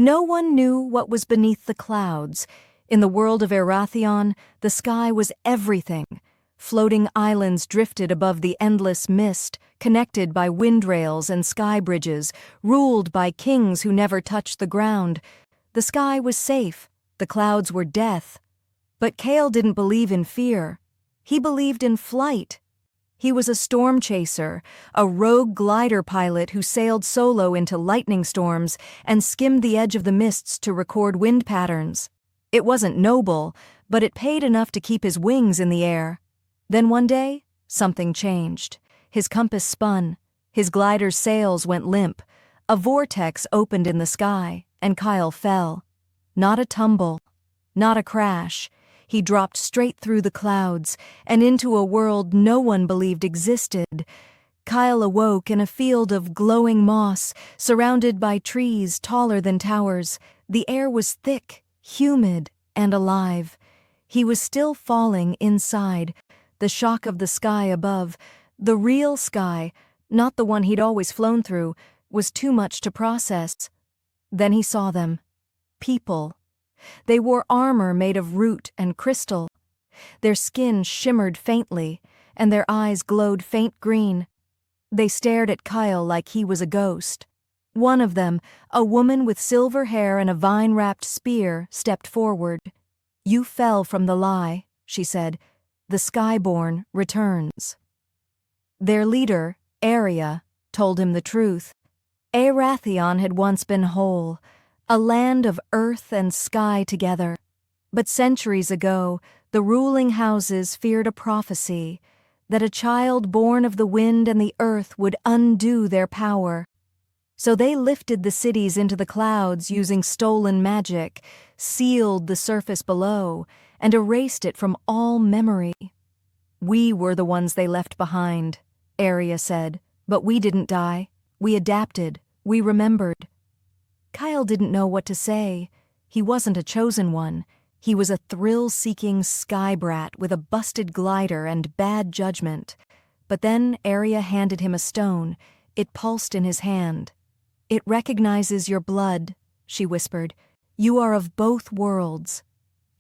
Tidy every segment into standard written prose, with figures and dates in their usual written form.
No one knew what was beneath the clouds. In the world of Erathion, the sky was everything. Floating islands drifted above the endless mist, connected by windrails and sky bridges, ruled by kings who never touched the ground. The sky was safe, the clouds were death. But Kael didn't believe in fear. He believed in flight. He was a storm chaser, a rogue glider pilot who sailed solo into lightning storms and skimmed the edge of the mists to record wind patterns. It wasn't noble, but it paid enough to keep his wings in the air. Then one day, something changed. His compass spun. His glider's sails went limp. A vortex opened in the sky, and Kael fell. Not a tumble, not a crash. He dropped straight through the clouds and into a world no one believed existed. Kael awoke in a field of glowing moss, surrounded by trees taller than towers. The air was thick, humid, and alive. He was still falling inside. The shock of the sky above, the real sky, not the one he'd always flown through, was too much to process. Then he saw them. People. They wore armor made of root and crystal. Their skin shimmered faintly, and their eyes glowed faint green. They stared at Kael like he was a ghost. One of them, a woman with silver hair and a vine-wrapped spear, stepped forward. "You fell from the lie," she said. "The Skyborn returns." Their leader, Aria, told him the truth. Erathion had once been whole, a land of earth and sky together. But centuries ago, the ruling houses feared a prophecy that a child born of the wind and the earth would undo their power. So they lifted the cities into the clouds using stolen magic, sealed the surface below, and erased it from all memory. "We were the ones they left behind," Aria said, "but we didn't die. We adapted. We remembered." Kael didn't know what to say. He wasn't a chosen one. He was a thrill-seeking sky brat with a busted glider and bad judgment. But then Aria handed him a stone. It pulsed in his hand. "It recognizes your blood," she whispered. "You are of both worlds."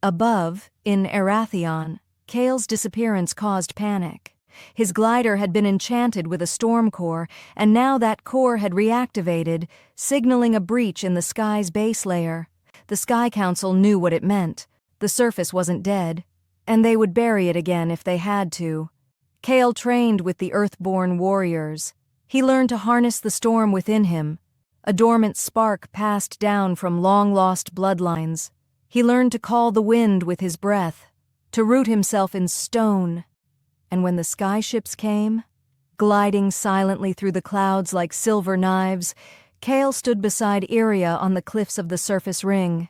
Above, in Erathion, Kael's disappearance caused panic. His glider had been enchanted with a storm core, and now that core had reactivated, signaling a breach in the sky's base layer. The Sky Council knew what it meant. The surface wasn't dead, and they would bury it again if they had to. Kael trained with the Earthborn warriors. He learned to harness the storm within him. A dormant spark passed down from long-lost bloodlines. He learned to call the wind with his breath, to root himself in stone. And when the skyships came, gliding silently through the clouds like silver knives, Kael stood beside Iria on the cliffs of the surface ring.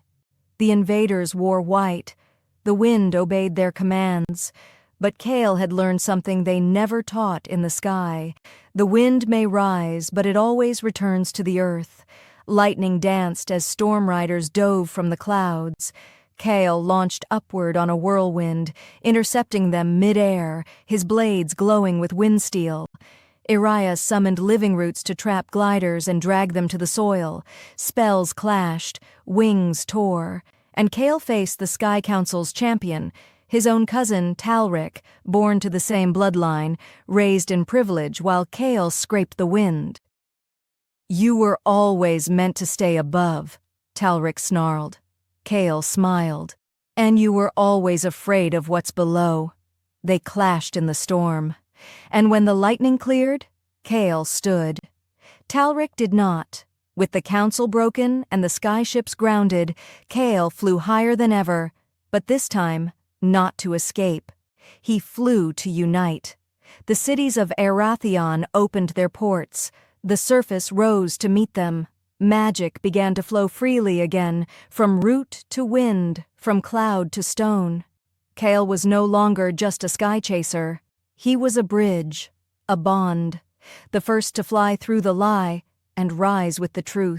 The invaders wore white. The wind obeyed their commands. But Kael had learned something they never taught in the sky. The wind may rise, but it always returns to the earth. Lightning danced as storm riders dove from the clouds. Kael launched upward on a whirlwind, intercepting them mid-air, his blades glowing with wind steel. Iria summoned living roots to trap gliders and drag them to the soil. Spells clashed, wings tore, and Kael faced the Sky Council's champion, his own cousin Talric, born to the same bloodline, raised in privilege while Kael scraped the wind. "You were always meant to stay above," Talric snarled. Kael smiled. "And you were always afraid of what's below." They clashed in the storm. And when the lightning cleared, Kael stood. Talric did not. With the council broken and the skyships grounded, Kael flew higher than ever, but this time, not to escape. He flew to unite. The cities of Erathion opened their ports. The surface rose to meet them. Magic began to flow freely again, from root to wind, from cloud to stone. Kael was no longer just a sky chaser. He was a bridge, a bond, the first to fly through the lie and rise with the truth.